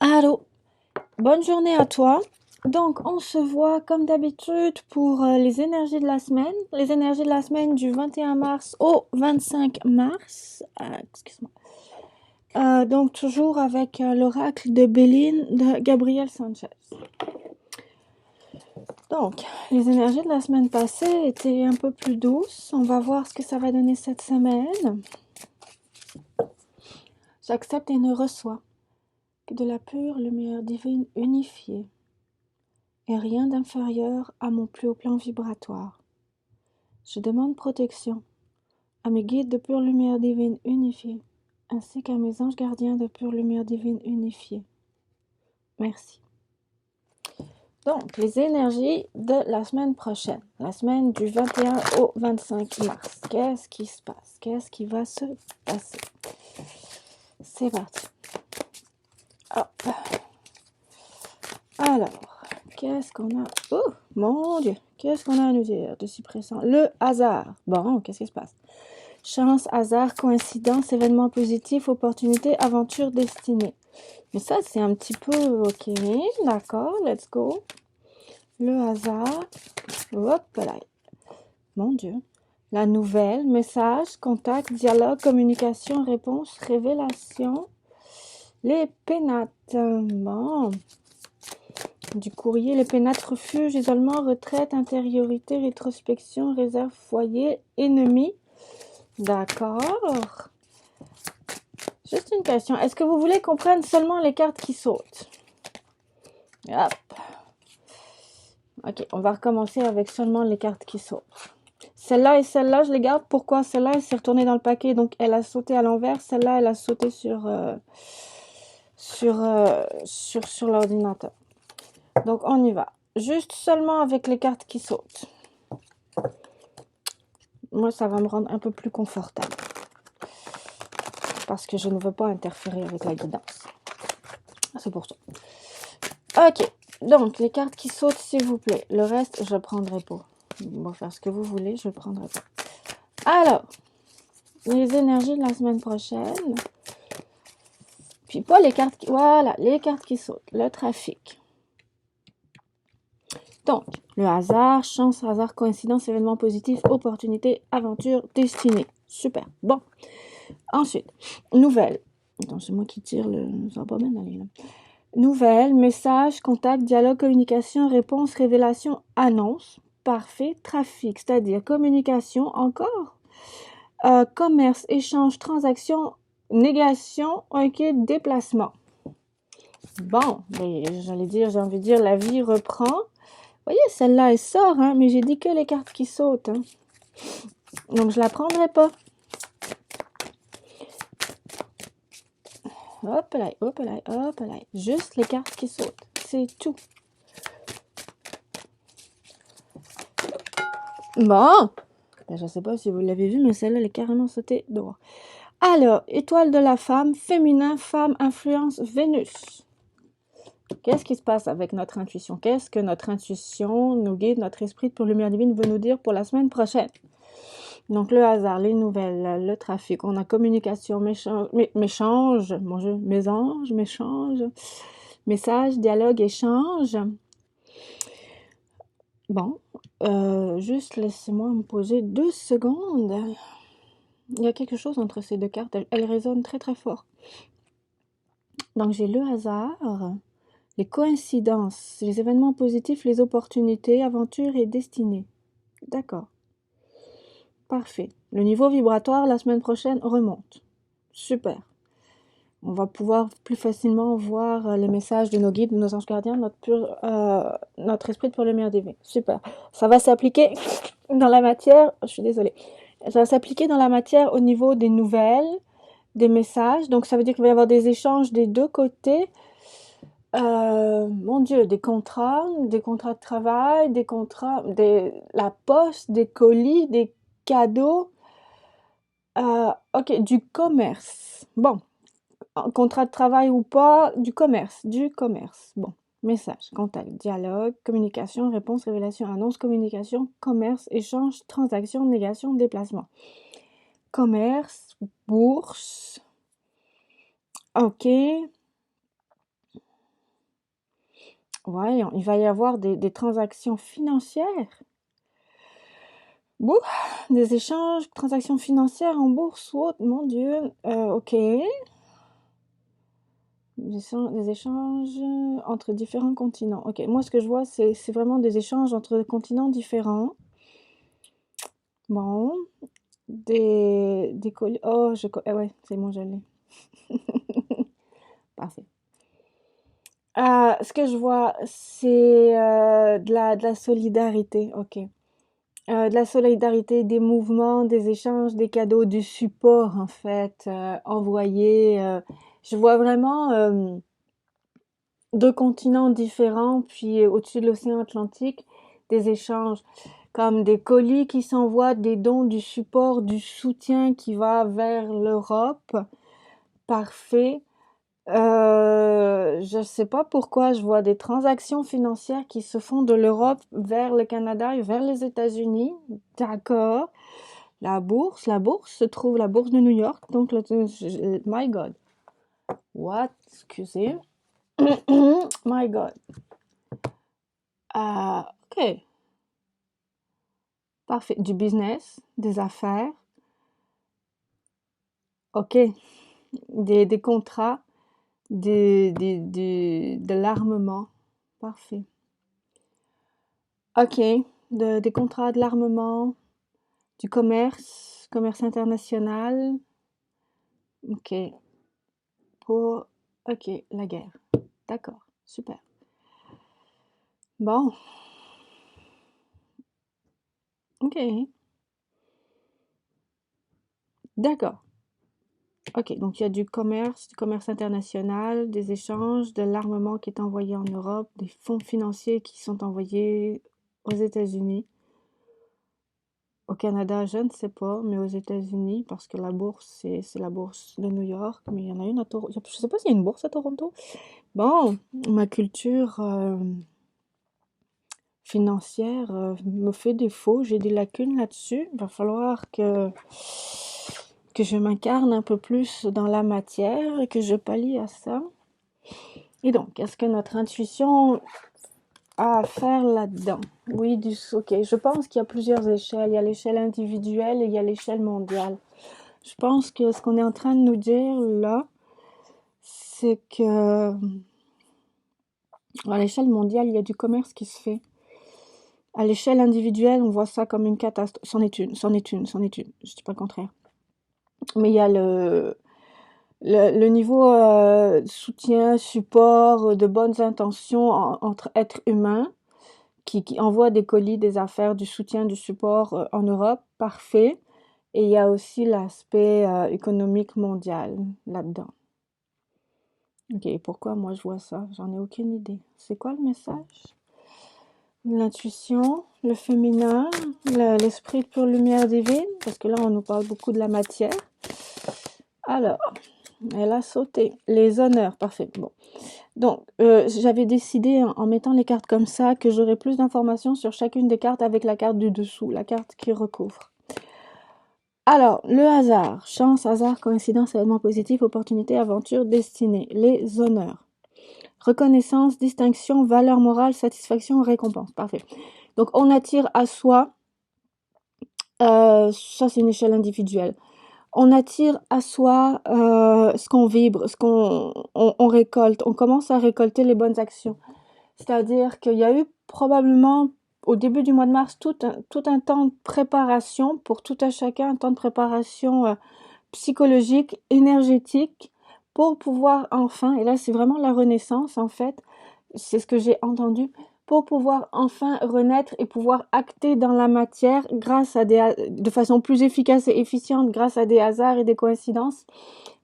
Allô, bonne journée à toi. Donc, on se voit comme d'habitude pour les énergies de la semaine. Les énergies de la semaine du 21 mars au 25 mars. Excuse-moi. Donc, toujours avec l'oracle de Béline de Gabriel Sanchez. Donc, les énergies de la semaine passée étaient un peu plus douces. On va voir ce que ça va donner cette semaine. J'accepte et ne reçois que de la pure lumière divine unifiée. Et rien d'inférieur à mon plus haut plan vibratoire. Je demande protection à mes guides de pure lumière divine unifiée, ainsi qu'à mes anges gardiens de pure lumière divine unifiée. Merci. Donc, les énergies de la semaine prochaine, la semaine du 21 au 25 mars. Qu'est-ce qui se passe? Qu'est-ce qui va se passer? C'est parti. Hop. Alors, qu'est-ce qu'on a? Oh, mon Dieu! Qu'est-ce qu'on a à nous dire de si pressant? Le hasard. Bon, qu'est-ce qui se passe? Chance, hasard, coïncidence, événement positif, opportunité, aventure, destinée. Mais ça, c'est un petit peu... Ok, d'accord, let's go. Le hasard. Hop là. Mon Dieu. La nouvelle, message, contact, dialogue, communication, réponse, révélation. Les pénates. Bon. Du courrier, les pénates, refuge, isolement, retraite, intériorité, rétrospection, réserve, foyer, ennemi. D'accord. Juste une question. Est-ce que vous voulez qu'on prenne seulement les cartes qui sautent? Hop. Ok, on va recommencer avec seulement les cartes qui sautent. Celle-là et celle-là, je les garde. Pourquoi? Celle-là, elle s'est retournée dans le paquet, donc elle a sauté à l'envers. Celle-là, elle a sauté sur l'ordinateur. Donc, on y va. Juste seulement avec les cartes qui sautent. Moi, ça va me rendre un peu plus confortable. Parce que je ne veux pas interférer avec la guidance. C'est pour ça. Ok. Donc, les cartes qui sautent, s'il vous plaît. Le reste, je ne prendrai pas. On va faire ce que vous voulez, je ne prendrai pas. Alors, les énergies de la semaine prochaine. Puis pas les cartes qui... Voilà, les cartes qui sautent. Le trafic. Donc, le hasard, chance, hasard, coïncidence, événement positif, opportunité, aventure, destinée. Super. Bon. Ensuite, nouvelle. Attends, c'est moi qui tire le... Ça va pas bien aller, là. Nouvelle, message, contact, dialogue, communication, réponse, révélation, annonce. Parfait. Trafic, c'est-à-dire communication, encore. Commerce, échange, transaction, négation, ok, déplacement. Bon, j'allais dire, j'ai envie de dire, la vie reprend. Vous voyez, celle-là, elle sort, hein, mais j'ai dit que les cartes qui sautent. Hein. Donc, je la prendrai pas. Hop là, hop là, hop là. Juste les cartes qui sautent. C'est tout. Bon. Ben, je ne sais pas si vous l'avez vu, mais celle-là, elle est carrément sautée dehors. Alors, étoile de la femme, féminin, femme, influence, Vénus. Qu'est-ce qui se passe avec notre intuition? Qu'est-ce que notre intuition, nous guide, notre esprit de pure lumière divine veut nous dire pour la semaine prochaine? Donc, le hasard, les nouvelles, le trafic, on a communication, méchange, mon Dieu, mésange, méchange, message, dialogue, échange. Bon, juste laissez-moi me poser 2 secondes. Il y a quelque chose entre ces deux cartes, elles résonnent très très fort. Donc, j'ai le hasard, les coïncidences, les événements positifs, les opportunités, aventures et destinées. D'accord. Parfait. Le niveau vibratoire, la semaine prochaine, remonte. Super. On va pouvoir plus facilement voir les messages de nos guides, de nos anges gardiens, notre esprit de pure lumière divine. Super. Ça va s'appliquer dans la matière, je suis désolée, ça va s'appliquer dans la matière au niveau des nouvelles, des messages. Donc, ça veut dire qu'il va y avoir des échanges des deux côtés. Mon Dieu, des contrats de travail, la poste, des colis, des cadeaux. Ok, du commerce. Bon, contrat de travail ou pas, du commerce. Bon, message, contact, dialogue, communication, réponse, révélation, annonce, communication, commerce, échange, transaction, négation, déplacement. Commerce, bourse. Ok. Ouais, il va y avoir des transactions financières. Bon, des échanges, transactions financières en bourse ou autre, mon Dieu. Ok. Des échanges entre différents continents. Ok, moi ce que je vois, c'est vraiment des échanges entre continents différents. Bon, des colis. Oh, ouais, c'est bon, je l'ai. Parfait. Ce que je vois, c'est de la solidarité. Ok. De la solidarité, des mouvements, des échanges, des cadeaux, du support en fait, envoyé. Je vois vraiment deux continents différents, puis au-dessus de l'océan Atlantique, des échanges comme des colis qui s'envoient, des dons, du support, du soutien qui va vers l'Europe. Parfait. Je sais pas pourquoi je vois des transactions financières qui se font de l'Europe vers le Canada et vers les États-Unis. D'accord. La bourse se trouve, la bourse de New York. Donc, my God. What? Excusez. My God. Ok. Parfait. Du business, des affaires. Ok. Des contrats, de l'armement. Parfait. Ok. Des contrats, de l'armement, du commerce international. Ok. Ok, la guerre. D'accord. Super. Bon. Ok. D'accord. Ok, donc il y a du commerce international, des échanges, de l'armement qui est envoyé en Europe, des fonds financiers qui sont envoyés aux États-Unis. Au Canada, je ne sais pas, mais aux États-Unis, parce que la bourse, c'est la bourse de New York, mais il y en a une à Toronto. Je ne sais pas s'il y a une bourse à Toronto. Bon, ma culture financière me fait défaut, j'ai des lacunes là-dessus. Il va falloir que je m'incarne un peu plus dans la matière et que je pallie à ça. Et donc, est-ce que notre intuition a à faire là-dedans? Oui, ok. Je pense qu'il y a plusieurs échelles. Il y a l'échelle individuelle et il y a l'échelle mondiale. Je pense que ce qu'on est en train de nous dire là, c'est que à l'échelle mondiale, il y a du commerce qui se fait. À l'échelle individuelle, on voit ça comme une catastrophe. C'en est une. Je dis pas le contraire. Mais il y a le niveau soutien, support, de bonnes intentions entre êtres humains qui envoient des colis, des affaires, du soutien, du support en Europe, parfait. Et il y a aussi l'aspect économique mondial là-dedans. Ok, pourquoi moi je vois ça? J'en ai aucune idée. C'est quoi le message? L'intuition, le féminin, l'esprit de pure lumière divine, parce que là on nous parle beaucoup de la matière. Alors, elle a sauté. Les honneurs, parfait. Bon. Donc, j'avais décidé en mettant les cartes comme ça que j'aurais plus d'informations sur chacune des cartes avec la carte du dessous, la carte qui recouvre. Alors, le hasard, chance, hasard, coïncidence, événement positif, opportunité, aventure, destinée, les honneurs. Reconnaissance, distinction, valeur morale, satisfaction, récompense. Parfait. Donc, on attire à soi, ça c'est une échelle individuelle. On attire à soi ce qu'on vibre, ce qu'on récolte. On commence à récolter les bonnes actions. C'est-à-dire qu'il y a eu probablement au début du mois de mars tout un temps de préparation pour tout un chacun, un temps de préparation psychologique, énergétique, pour pouvoir enfin, et là c'est vraiment la renaissance en fait, c'est ce que j'ai entendu, pour pouvoir enfin renaître et pouvoir acter dans la matière grâce à de façon plus efficace et efficiente grâce à des hasards et des coïncidences,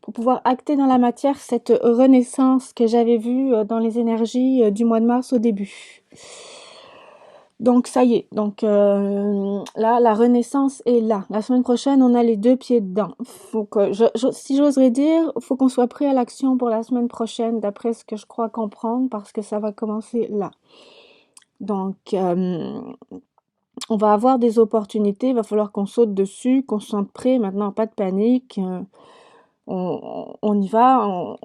pour pouvoir acter dans la matière cette renaissance que j'avais vue dans les énergies du mois de mars au début. Donc ça y est, donc là la renaissance est là. La semaine prochaine, on a les deux pieds dedans. Faut que si j'oserais dire, faut qu'on soit prêt à l'action pour la semaine prochaine, d'après ce que je crois comprendre, parce que ça va commencer là. Donc on va avoir des opportunités, il va falloir qu'on saute dessus, qu'on se sente prêt. Maintenant, pas de panique, on y va.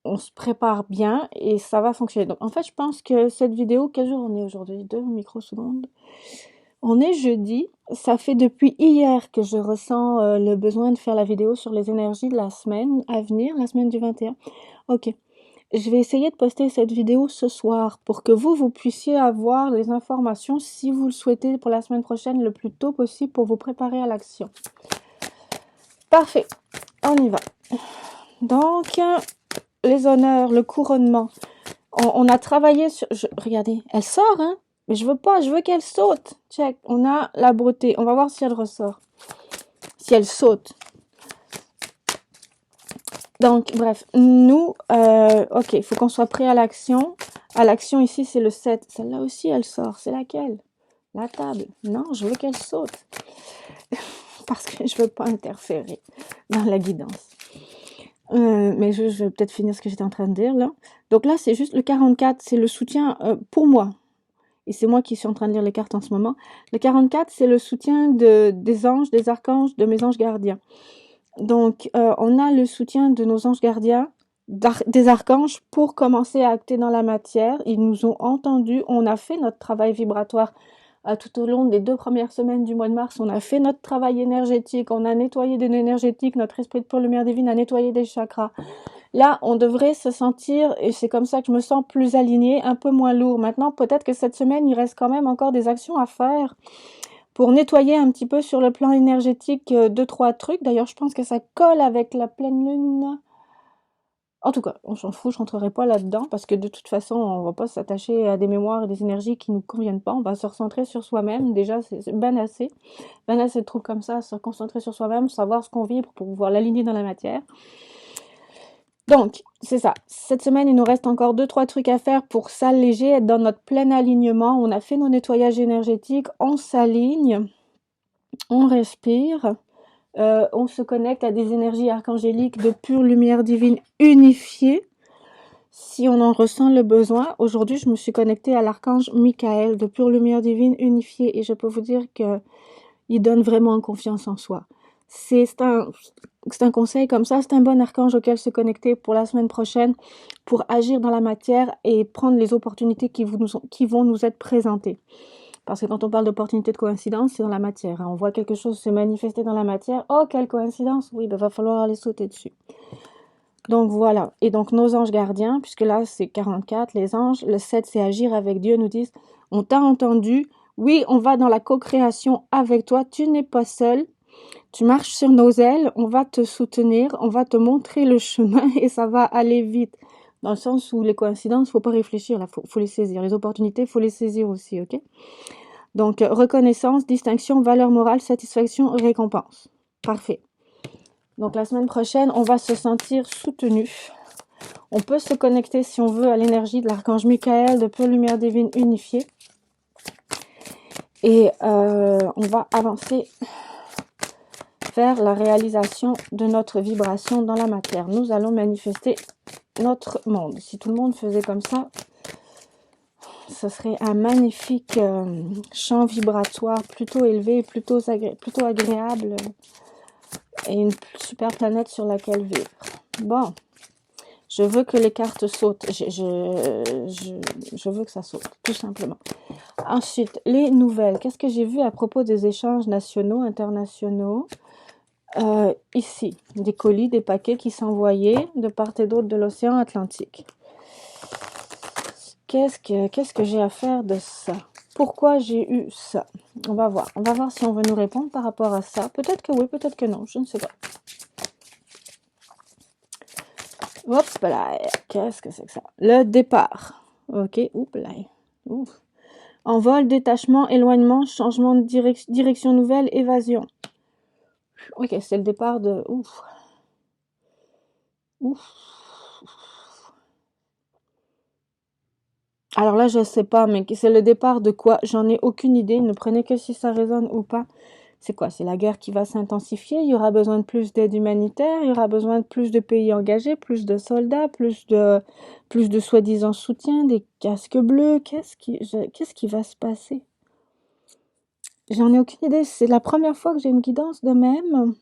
on se prépare bien et ça va fonctionner. Donc, en fait, je pense que cette vidéo, quel jour on est aujourd'hui? 2 microsecondes. On est jeudi. Ça fait depuis hier que je ressens le besoin de faire la vidéo sur les énergies de la semaine à venir, la semaine du 21. Ok. Je vais essayer de poster cette vidéo ce soir pour que vous puissiez avoir les informations si vous le souhaitez pour la semaine prochaine le plus tôt possible pour vous préparer à l'action. Parfait. On y va. Donc, les honneurs, le couronnement. On a travaillé sur... regardez, elle sort, hein? Mais je veux pas, je veux qu'elle saute. Check. On a la beauté. On va voir si elle ressort. Si elle saute. Donc, bref, nous, ok, il faut qu'on soit prêt à l'action. À l'action, ici, c'est le 7. Celle-là aussi, elle sort. C'est laquelle? La table. Non, je veux qu'elle saute. Parce que je veux pas interférer dans la guidance. Mais je vais peut-être finir ce que j'étais en train de dire, là. Donc là, c'est juste le 44. C'est le soutien pour moi. Et c'est moi qui suis en train de lire les cartes en ce moment. Le 44, c'est le soutien des anges, des archanges, de mes anges gardiens. Donc, on a le soutien de nos anges gardiens, des archanges, pour commencer à acter dans la matière. Ils nous ont entendus. On a fait notre travail vibratoire tout au long des 2 premières semaines du mois de mars. On a fait notre travail énergétique. On a nettoyé de l'énergétique. Notre esprit de pure lumière divine a nettoyé des chakras. Là, on devrait se sentir, et c'est comme ça que je me sens plus alignée, un peu moins lourd. Maintenant, peut-être que cette semaine, il reste quand même encore des actions à faire pour nettoyer un petit peu sur le plan énergétique 2-3 trucs. D'ailleurs, je pense que ça colle avec la pleine lune. En tout cas, on s'en fout, je rentrerai pas là-dedans parce que de toute façon, on va pas s'attacher à des mémoires et des énergies qui nous conviennent pas. On va se recentrer sur soi-même. Déjà, c'est ben assez. Ben assez de trucs comme ça, se concentrer sur soi-même, savoir ce qu'on vibre pour pouvoir l'aligner dans la matière. Donc, c'est ça. Cette semaine, il nous reste encore 2-3 trucs à faire pour s'alléger, être dans notre plein alignement. On a fait nos nettoyages énergétiques, on s'aligne, on respire, on se connecte à des énergies archangéliques de pure lumière divine unifiée. Si on en ressent le besoin, aujourd'hui, je me suis connectée à l'archange Michael de pure lumière divine unifiée et je peux vous dire que il donne vraiment confiance en soi. C'est un conseil comme ça, c'est un bon archange auquel se connecter pour la semaine prochaine, pour agir dans la matière et prendre les opportunités qui vont nous être présentées. Parce que quand on parle d'opportunités de coïncidence, c'est dans la matière. Hein. On voit quelque chose se manifester dans la matière. Oh, quelle coïncidence! Oui, va falloir aller sauter dessus. Donc voilà. Et donc nos anges gardiens, puisque là c'est 44, les anges, le 7 c'est agir avec Dieu, nous disent, on t'a entendu, oui, on va dans la co-création avec toi, tu n'es pas seul, tu marches sur nos ailes, on va te soutenir, on va te montrer le chemin et ça va aller vite. Dans le sens où les coïncidences, faut pas réfléchir, là, faut les saisir. Les opportunités, faut les saisir aussi, ok? Donc, reconnaissance, distinction, valeur morale, satisfaction, récompense. Parfait. Donc, la semaine prochaine, on va se sentir soutenu. On peut se connecter, si on veut, à l'énergie de l'archange Michael, de pure lumière divine unifiée. Et on va avancer vers la réalisation de notre vibration dans la matière. Nous allons manifester notre monde. Si tout le monde faisait comme ça, ce serait un magnifique champ vibratoire plutôt élevé, plutôt agréable et une super planète sur laquelle vivre. Bon, je veux que les cartes sautent. Je veux que ça saute, tout simplement. Ensuite, les nouvelles. Qu'est-ce que j'ai vu à propos des échanges nationaux, internationaux? Ici, des colis, des paquets qui s'envoyaient de part et d'autre de l'océan Atlantique. Qu'est-ce que j'ai à faire de ça? Pourquoi j'ai eu ça? On va voir. On va voir si on veut nous répondre par rapport à ça. Peut-être que oui, peut-être que non. Je ne sais pas. Hop là. Qu'est-ce que c'est que ça? Le départ. Ok. Oups là. Ouf. Envol, détachement, éloignement, changement de direction nouvelle, évasion. Ok, c'est le départ de... Ouf. Ouf. Alors là, je sais pas, mais c'est le départ de quoi? J'en ai aucune idée. Ne prenez que si ça résonne ou pas. C'est quoi? C'est la guerre qui va s'intensifier. Il y aura besoin de plus d'aide humanitaire. Il y aura besoin de plus de pays engagés, plus de soldats, plus de soi-disant soutien, des casques bleus. Qu'est-ce qui va se passer? J'en ai aucune idée. C'est la première fois que j'ai une guidance de même.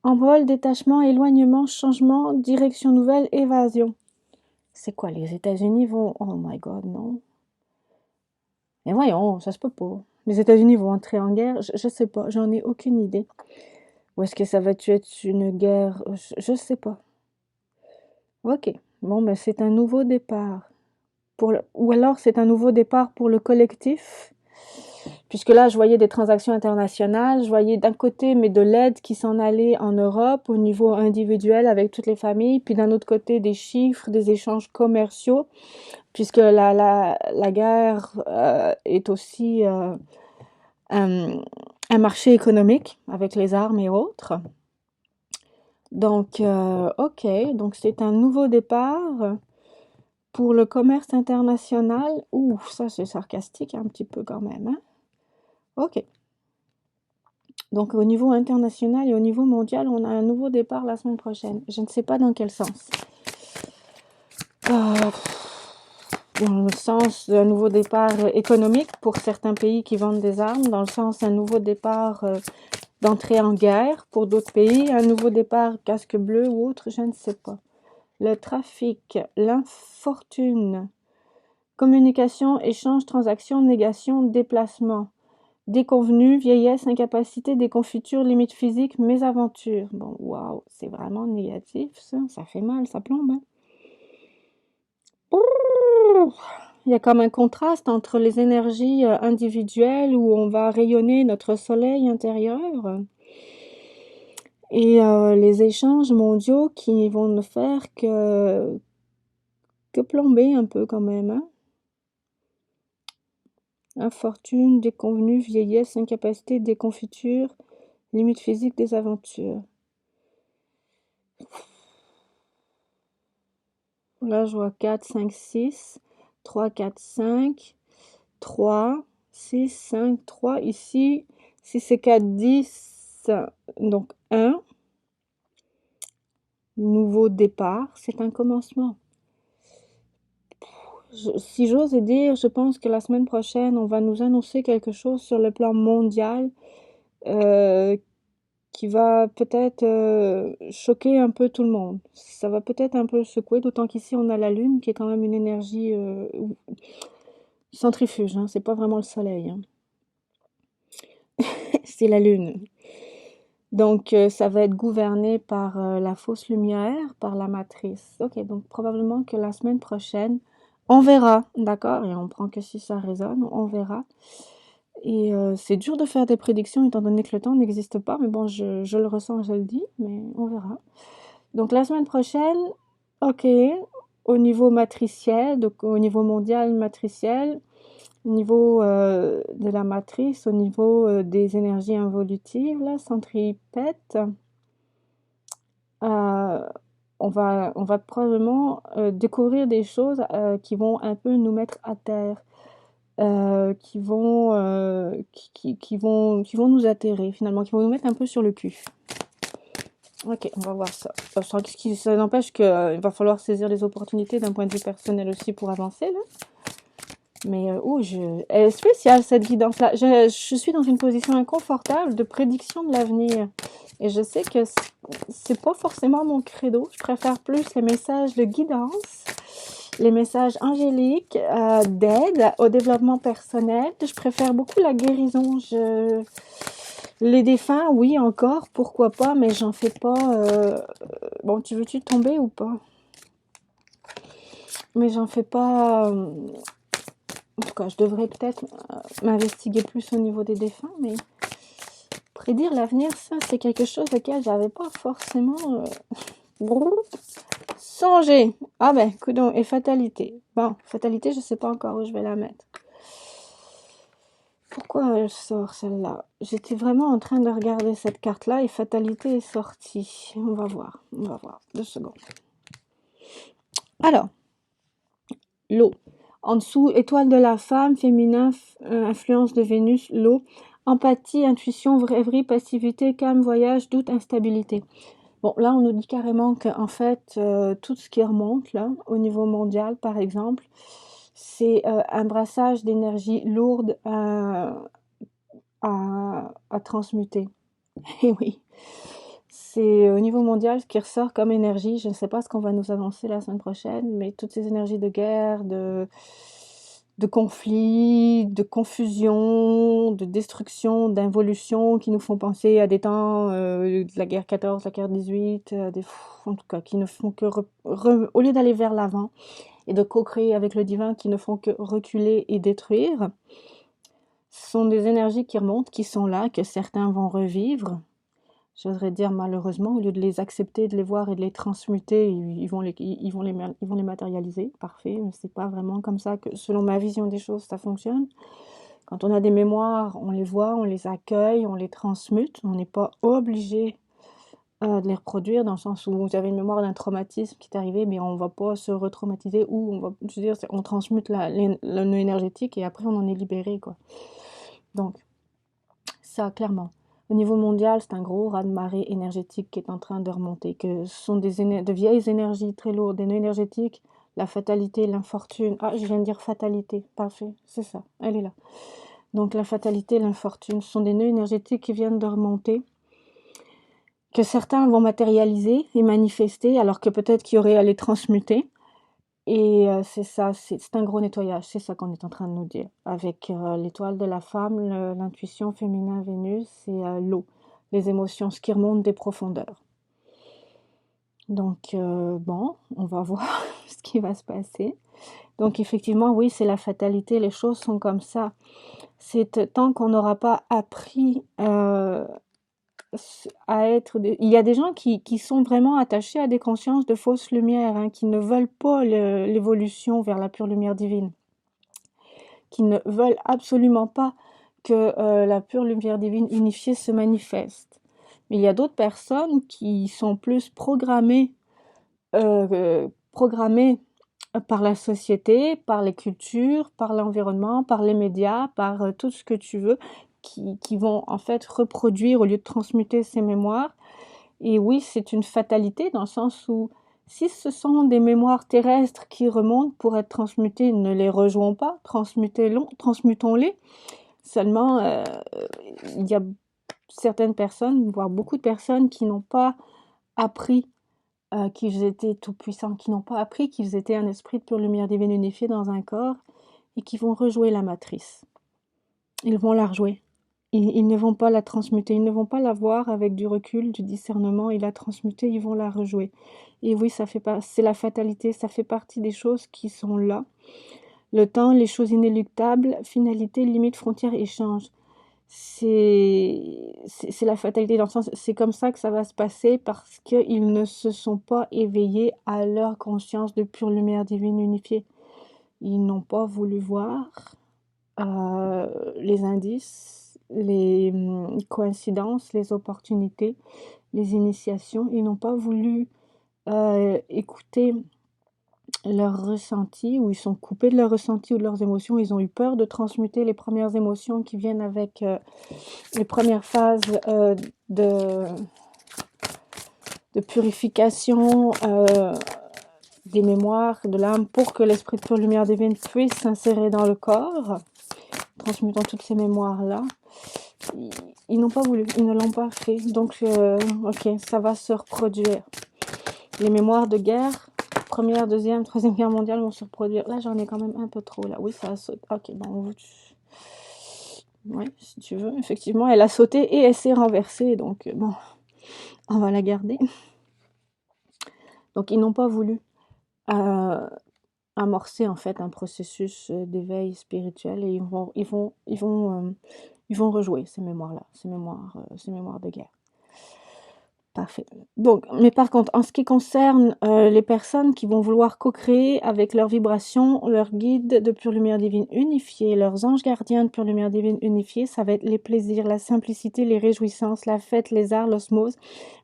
Envol, détachement, éloignement, changement, direction nouvelle, évasion. C'est quoi, les États-Unis vont... Oh my God, non. Mais voyons, ça se peut pas. Les États-Unis vont entrer en guerre, je sais pas, j'en ai aucune idée. Ou est-ce que ça va être une guerre? Je sais pas. Ok, bon, ben c'est un nouveau départ. Ou alors c'est un nouveau départ pour le collectif, puisque là je voyais des transactions internationales, je voyais d'un côté mais de l'aide qui s'en allait en Europe au niveau individuel avec toutes les familles, puis d'un autre côté des chiffres, des échanges commerciaux, puisque la guerre est aussi un marché économique avec les armes et autres. Donc, ok, donc c'est un nouveau départ pour le commerce international. Ouh, ça c'est sarcastique un petit peu quand même, hein? Ok. Donc au niveau international et au niveau mondial, on a un nouveau départ la semaine prochaine. Je ne sais pas dans quel sens. Euh, dans le sens d'un nouveau départ économique pour certains pays qui vendent des armes, dans le sens d'un nouveau départ d'entrée en guerre pour d'autres pays, un nouveau départ casque bleu ou autre, je ne sais pas. Le trafic, l'infortune, communication, échange, transaction, négation, déplacement, déconvenu, vieillesse, incapacité, déconfiture, limite physique, mésaventure. Bon, waouh, c'est vraiment négatif ça fait mal, ça plombe, hein. Il y a comme un contraste entre les énergies individuelles où on va rayonner notre soleil intérieur et les échanges mondiaux qui vont ne faire que plomber un peu quand même, hein. Infortune, déconvenue, vieillesse, incapacité, déconfiture, limite physique, désaventure. Là, je vois 4, 5, 6, 3, 4, 5, 3, 6, 5, 3. Ici, si c'est 4, 10, donc 1. Nouveau départ, c'est un commencement. Si j'ose dire, je pense que la semaine prochaine, on va nous annoncer quelque chose sur le plan mondial qui va peut-être choquer un peu tout le monde. Ça va peut-être un peu secouer, d'autant qu'ici on a la Lune qui est quand même une énergie centrifuge, hein, c'est pas vraiment le Soleil, hein. C'est la Lune. Donc ça va être gouverné par la fausse lumière, par la matrice. Ok, donc probablement que la semaine prochaine, on verra, d'accord? Et on prend que si ça résonne, on verra. Et c'est dur de faire des prédictions étant donné que le temps n'existe pas, mais bon, je le ressens, je le dis, mais on verra. Donc la semaine prochaine, ok, au niveau matriciel, donc au niveau mondial matriciel, au niveau de la matrice, au niveau des énergies involutives, là, centripète, on va probablement découvrir des choses qui vont un peu nous mettre à terre. Qui vont nous atterrer finalement, qui vont nous mettre un peu sur le cul. Ok, on va voir ça. Ça n'empêche qu'il va falloir saisir les opportunités d'un point de vue personnel aussi pour avancer là. Mais elle est spéciale cette guidance-là. Je suis dans une position inconfortable de prédiction de l'avenir. Et je sais que c'est pas forcément mon credo. Je préfère plus les messages de guidance, les messages angéliques, d'aide au développement personnel. Je préfère beaucoup la guérison. Les défunts, oui, encore, pourquoi pas, mais j'en fais pas... Bon, tu veux-tu tomber ou pas? Mais j'en fais pas... En tout cas, je devrais peut-être m'investiguer plus au niveau des défunts, mais prédire l'avenir, ça, c'est quelque chose auquel j'avais pas forcément songé. Ah ben, coudonc, et fatalité. Bon, fatalité, je sais pas encore où je vais la mettre. Pourquoi elle sort celle-là? J'étais vraiment en train de regarder cette carte-là et fatalité est sortie. On va voir, 2 secondes. Alors, l'eau. En dessous, étoile de la femme, féminin, influence de Vénus, l'eau. Empathie, intuition, rêverie, passivité, calme, voyage, doute, instabilité. Bon, là, on nous dit carrément qu'en fait, tout ce qui remonte, là, au niveau mondial, par exemple, c'est un brassage d'énergie lourde à transmuter. Et oui, c'est au niveau mondial ce qui ressort comme énergie. Je ne sais pas ce qu'on va nous annoncer la semaine prochaine, mais toutes ces énergies de guerre, de conflit, de confusion, de destruction, d'involution qui nous font penser à des temps de la guerre 14, la guerre 18, en tout cas, qui ne font que, au lieu d'aller vers l'avant et de co-créer avec le divin, qui ne font que reculer et détruire. Ce sont des énergies qui remontent, qui sont là, que certains vont revivre. J'oserais dire malheureusement, au lieu de les accepter, de les voir et de les transmuter, ils vont les matérialiser. Parfait, mais c'est pas vraiment comme ça que, selon ma vision des choses, ça fonctionne. Quand on a des mémoires, on les voit, on les accueille, on les transmute. On n'est pas obligé de les reproduire, dans le sens où vous avez une mémoire d'un traumatisme qui est arrivé, mais on va pas se retraumatiser, ou on transmute le nœud énergétique et après on en est libéré, quoi. Donc, ça, clairement. Au niveau mondial, c'est un gros raz-de-marée énergétique qui est en train de remonter, que ce sont de vieilles énergies très lourdes, des nœuds énergétiques, la fatalité, l'infortune. Ah, je viens de dire fatalité, parfait, c'est ça, elle est là. Donc la fatalité, l'infortune, ce sont des nœuds énergétiques qui viennent de remonter, que certains vont matérialiser et manifester, alors que peut-être qu'il y aurait à les transmuter. Et c'est ça, c'est un gros nettoyage, c'est ça qu'on est en train de nous dire. Avec l'étoile de la femme, l'intuition féminin Vénus, c'est l'eau, les émotions, ce qui remonte des profondeurs. Donc bon, on va voir ce qui va se passer. Donc effectivement, oui, c'est la fatalité, les choses sont comme ça. C'est tant qu'on n'aura pas appris à être... Il y a des gens qui sont vraiment attachés à des consciences de fausse lumière, hein, qui ne veulent pas l'évolution vers la pure lumière divine, qui ne veulent absolument pas que la pure lumière divine unifiée se manifeste. Mais il y a d'autres personnes qui sont plus programmées par la société, par les cultures, par l'environnement, par les médias, par tout ce que tu veux, qui vont en fait reproduire au lieu de transmuter ces mémoires. Et oui, c'est une fatalité dans le sens où si ce sont des mémoires terrestres qui remontent pour être transmutées, ne les rejouons pas, transmutons-les. Seulement, il y a certaines personnes, voire beaucoup de personnes qui n'ont pas appris qu'ils étaient tout-puissants, qui n'ont pas appris qu'ils étaient un esprit de pure lumière divine unifié dans un corps et qui vont rejouer la matrice. Ils vont la rejouer. Ils ne vont pas la transmuter, ils ne vont pas la voir avec du recul, du discernement et la transmuter, ils vont la rejouer. Et oui, c'est la fatalité, ça fait partie des choses qui sont là. Le temps, les choses inéluctables, finalité, limite, frontière, échange. C'est la fatalité dans le sens, c'est comme ça que ça va se passer parce qu'ils ne se sont pas éveillés à leur conscience de pure lumière divine unifiée. Ils n'ont pas voulu voir les indices, les coïncidences, les opportunités, les initiations. Ils n'ont pas voulu écouter leurs ressentis, ou ils sont coupés de leurs ressentis ou de leurs émotions. Ils ont eu peur de transmuter les premières émotions qui viennent avec les premières phases de purification des mémoires, de l'âme, pour que l'esprit de pure lumière divine puisse s'insérer dans le corps, transmutant toutes ces mémoires-là. Ils n'ont pas voulu, ils ne l'ont pas fait. Donc, ok, ça va se reproduire. Les mémoires de guerre, première, deuxième, troisième guerre mondiale vont se reproduire. Là, j'en ai quand même un peu trop, là. Oui, ça a sauté. Ok, bon, oui, si tu veux. Effectivement, elle a sauté et elle s'est renversée. Donc, bon, on va la garder. Donc, ils n'ont pas voulu amorcer, en fait, un processus d'éveil spirituel, et ils vont rejouer ces mémoires-là, ces mémoires de guerre. Parfait. Donc, mais par contre, en ce qui concerne les personnes qui vont vouloir co-créer avec leurs vibrations, leurs guides de pure lumière divine unifiée, leurs anges gardiens de pure lumière divine unifiée, ça va être les plaisirs, la simplicité, les réjouissances, la fête, les arts, l'osmose,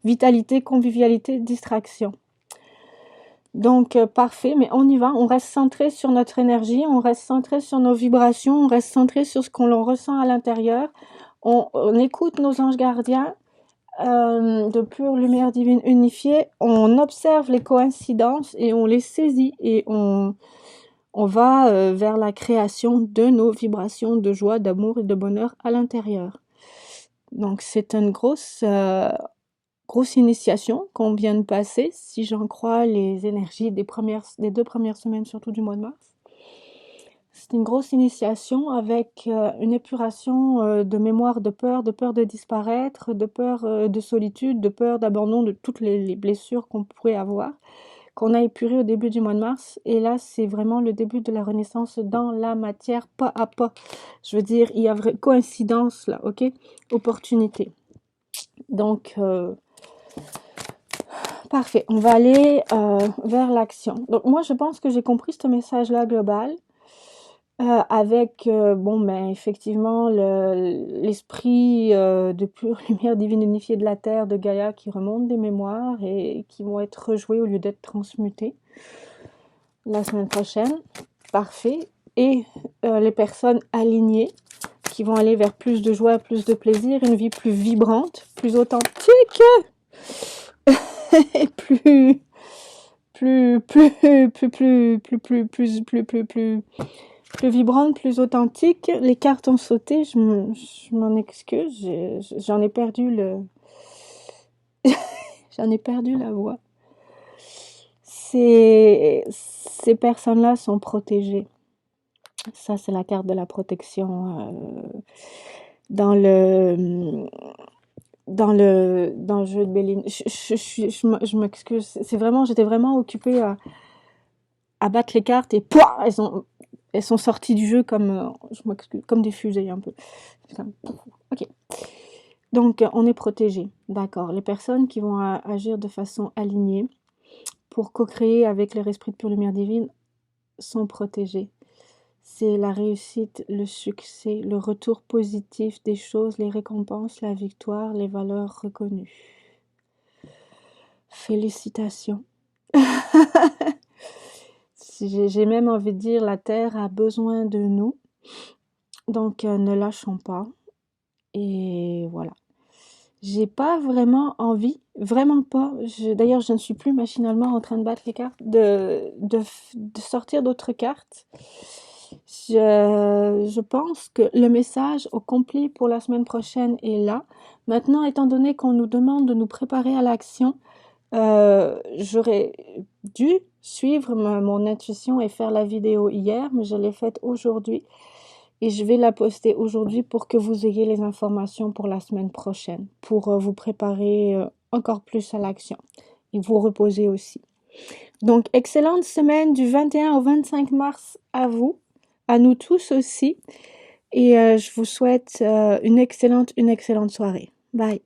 vitalité, convivialité, distraction. Donc, parfait, mais on y va, on reste centré sur notre énergie, on reste centré sur nos vibrations, on reste centré sur ce qu'on ressent à l'intérieur, on écoute nos anges gardiens, de pure lumière divine unifiée, on observe les coïncidences et on les saisit, et on va vers la création de nos vibrations de joie, d'amour et de bonheur à l'intérieur. Donc c'est une grosse grosse initiation qu'on vient de passer, si j'en crois les énergies des 2 premières semaines, surtout du mois de mars. C'est une grosse initiation avec une épuration de mémoire de peur de disparaître, de peur de solitude, de peur d'abandon, de toutes les blessures qu'on pourrait avoir, qu'on a épurées au début du mois de mars. Et là, c'est vraiment le début de la renaissance dans la matière, pas à pas. Je veux dire, il y a vraie coïncidence là, ok? Opportunité. Donc, parfait. On va aller vers l'action. Donc, moi, je pense que j'ai compris ce message-là global. Avec, bon, ben, effectivement, l'esprit de pure lumière divine unifiée de la Terre, de Gaïa, qui remonte des mémoires et qui vont être rejouées au lieu d'être transmutées la semaine prochaine. Parfait. Et les personnes alignées qui vont aller vers plus de joie, plus de plaisir, une vie plus vibrante, plus authentique et plus vibrante, plus authentique. Les cartes ont sauté, je m'en excuse, j'en ai perdu j'en ai perdu la voix. Ces personnes-là sont protégées. Ça, c'est la carte de la protection dans le jeu de Béline. Je m'excuse. C'est vraiment, j'étais vraiment occupée à battre les cartes et pouah, elles sont sorties du jeu comme, je m'excuse, comme des fusées un peu. Ok. Donc, on est protégé. D'accord. Les personnes qui vont agir de façon alignée pour co-créer avec leur esprit de pure lumière divine sont protégées. C'est la réussite, le succès, le retour positif des choses, les récompenses, la victoire, les valeurs reconnues. Félicitations. J'ai même envie de dire, la Terre a besoin de nous. Donc, ne lâchons pas. Et voilà. J'ai pas vraiment envie, vraiment pas. D'ailleurs, je ne suis plus machinalement en train de battre les cartes, de sortir d'autres cartes. Je pense que le message au complet pour la semaine prochaine est là. Maintenant, étant donné qu'on nous demande de nous préparer à l'action, j'aurais dû suivre mon intuition et faire la vidéo hier, mais je l'ai faite aujourd'hui. Et je vais la poster aujourd'hui pour que vous ayez les informations pour la semaine prochaine, pour vous préparer encore plus à l'action et vous reposer aussi. Donc, excellente semaine du 21 au 25 mars à vous, à nous tous aussi. Et je vous souhaite une excellente soirée. Bye.